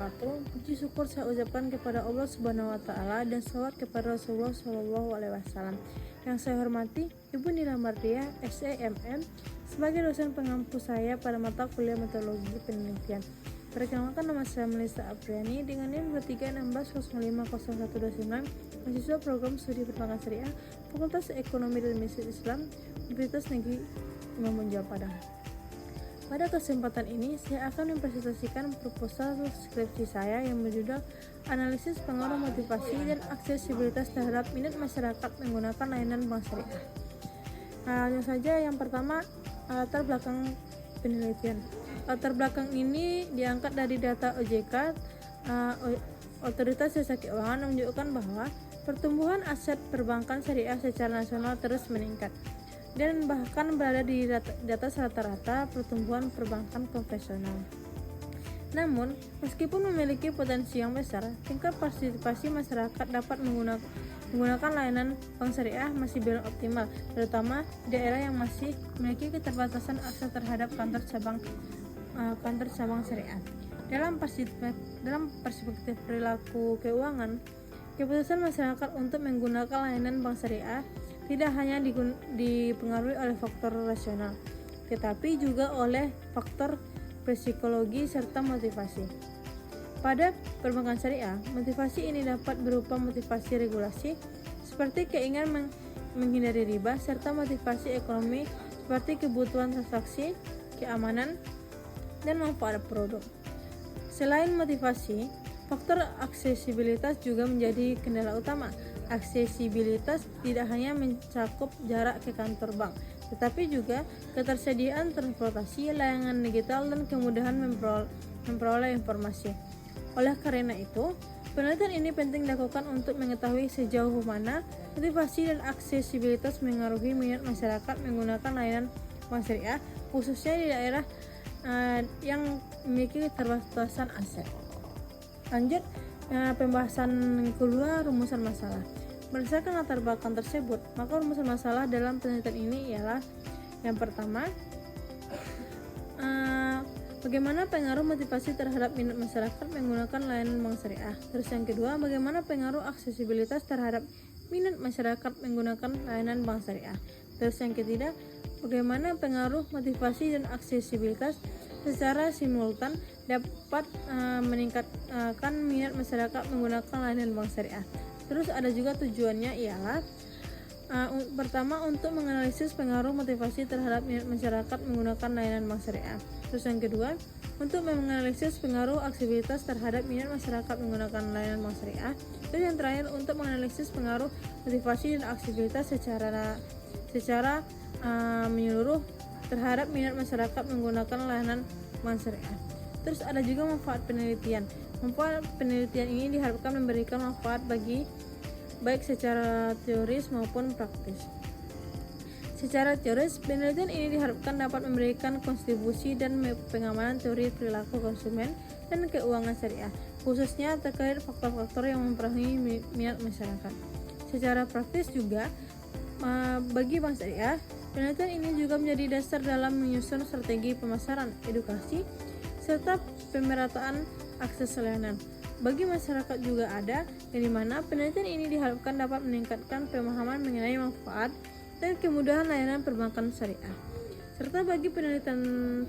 wabarakatuh. Puji syukur saya ucapkan kepada Allah Subhanahu wa taala dan salawat kepada Rasulullah Shallallahu alaihi wasallam. Yang saya hormati Ibu Nila Mardiah, SEMM, sebagai dosen pengampu saya pada mata kuliah metodologi penelitian. Perkenalkan, nama saya Melisa Apriani dengan NIM 2316050129, mahasiswa program studi perbankan syariah, Fakultas Ekonomi dan Bisnis Islam, Universitas Negeri Imam Bonjol Padang. Pada kesempatan ini, saya akan mempresentasikan proposal skripsi saya yang berjudul Analisis Pengaruh Motivasi dan Aksesibilitas terhadap Minat Masyarakat Menggunakan Layanan Bank Syariah. Langsung saja, yang pertama, latar belakang penelitian. Latar belakang ini diangkat dari data OJK, Otoritas Jasa Keuangan, menunjukkan bahwa pertumbuhan aset perbankan syariah secara nasional terus meningkat dan bahkan berada di atas rata-rata pertumbuhan perbankan konvensional. Namun, meskipun memiliki potensi yang besar, tingkat partisipasi masyarakat dapat menggunakan layanan bank syariah masih belum optimal, terutama di daerah yang masih memiliki keterbatasan akses terhadap kantor cabang syariah. Dalam perspektif perilaku keuangan, keputusan masyarakat untuk menggunakan layanan bank syariah tidak hanya dipengaruhi oleh faktor rasional, tetapi juga oleh faktor psikologi serta motivasi. Pada perbankan syariah, motivasi ini dapat berupa motivasi regulasi seperti keinginan menghindari riba, serta motivasi ekonomi seperti kebutuhan transaksi, keamanan, dan manfaat produk. Selain motivasi, faktor aksesibilitas juga menjadi kendala utama. Aksesibilitas tidak hanya mencakup jarak ke kantor bank, tetapi juga ketersediaan transportasi, layanan digital, dan kemudahan memperoleh informasi. Oleh karena itu, penelitian ini penting dilakukan untuk mengetahui sejauh mana motivasi dan aksesibilitas mengaruhi minat masyarakat menggunakan layanan bank syariah, khususnya di daerah yang memiliki keterbatasan aset. Lanjut, pembahasan kedua, rumusan masalah. Berdasarkan latar belakang tersebut, maka rumusan masalah dalam penelitian ini ialah: yang pertama, bagaimana pengaruh motivasi terhadap minat masyarakat menggunakan layanan bank syariah. Terus yang kedua, bagaimana pengaruh aksesibilitas terhadap minat masyarakat menggunakan layanan bank syariah. Terus yang ketiga, bagaimana pengaruh motivasi dan aksesibilitas secara simultan dapat meningkatkan minat masyarakat menggunakan layanan bank syariah. Terus ada juga tujuannya ialah pertama, untuk menganalisis pengaruh motivasi terhadap minat masyarakat menggunakan layanan bank syariah. Terus yang kedua, untuk menganalisis pengaruh aksesibilitas terhadap minat masyarakat menggunakan layanan bank syariah. Terus yang terakhir, untuk menganalisis pengaruh motivasi dan aksesibilitas secara menyeluruh terhadap minat masyarakat menggunakan layanan bank syariah. Terus ada juga manfaat penelitian. Manfaat penelitian ini diharapkan memberikan manfaat baik secara teoris maupun praktis. Secara teoris, penelitian ini diharapkan dapat memberikan kontribusi dan pengamanan teori perilaku konsumen dan keuangan syariah, khususnya terkait faktor-faktor yang mempengaruhi minat masyarakat. Secara praktis juga, bagi bank syariah, penelitian ini juga menjadi dasar dalam menyusun strategi pemasaran, edukasi, serta pemerataan akses layanan. Bagi masyarakat juga ada, yang dimana penelitian ini diharapkan dapat meningkatkan pemahaman mengenai manfaat dan kemudahan layanan perbankan syariah. Serta bagi penelitian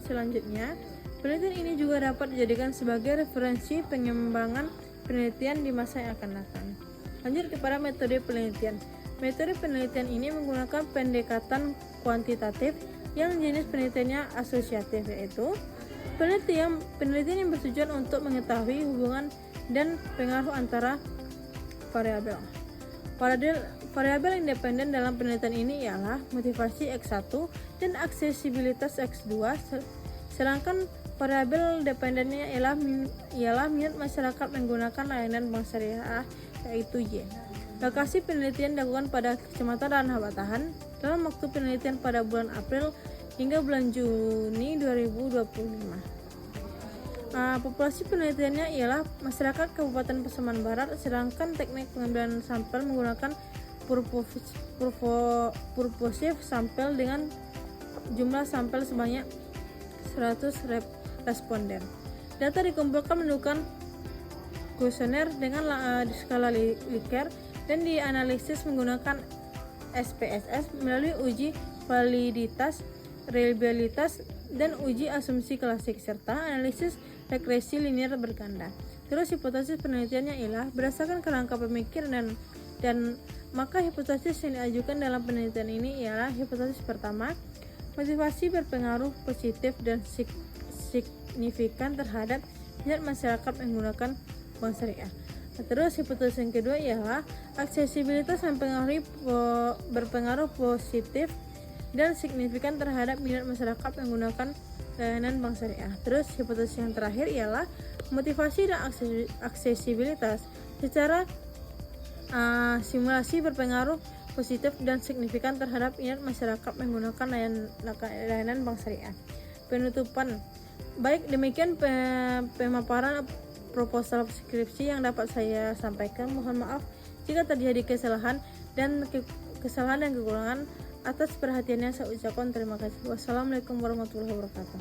selanjutnya, penelitian ini juga dapat dijadikan sebagai referensi pengembangan penelitian di masa yang akan datang. Lanjut kepada metode penelitian. Metode penelitian ini menggunakan pendekatan kuantitatif yang jenis penelitiannya asosiatif, yaitu penelitian yang bertujuan untuk mengetahui hubungan dan pengaruh antara variabel. Variabel independen dalam penelitian ini ialah motivasi X1 dan aksesibilitas X2, sedangkan variabel dependennya ialah minat masyarakat menggunakan layanan bank syariah, yaitu Y. Lokasi penelitian dilakukan pada Kecamatan Ranah Batahan dalam waktu penelitian pada bulan April hingga bulan Juni 2025. Populasi penelitiannya ialah masyarakat Kabupaten Pasaman Barat, sedangkan teknik pengambilan sampel menggunakan purposive sampel dengan jumlah sampel sebanyak 100 responden. Data dikumpulkan menunjukkan kuesioner dengan di skala Likert dan dianalisis menggunakan SPSS melalui uji validitas, reliabilitas, dan uji asumsi klasik serta analisis regresi linear berganda. Terus hipotesis penelitiannya ialah berdasarkan kerangka pemikiran dan maka hipotesis yang diajukan dalam penelitian ini ialah hipotesis pertama, motivasi berpengaruh positif dan signifikan terhadap minat masyarakat menggunakan bank syariah. Terus hipotesis yang kedua ialah aksesibilitas berpengaruh positif dan signifikan terhadap minat masyarakat menggunakan layanan bank syariah. Terus hipotesis yang terakhir ialah motivasi dan aksesibilitas secara simulasi berpengaruh positif dan signifikan terhadap minat masyarakat menggunakan layanan bank syariah. Penutupan. Baik, demikian pemaparan proposal skripsi yang dapat saya sampaikan. Mohon maaf jika terjadi kesalahan dan kekurangan. Atas perhatiannya saya ucapkan terima kasih. Wassalamualaikum warahmatullahi wabarakatuh.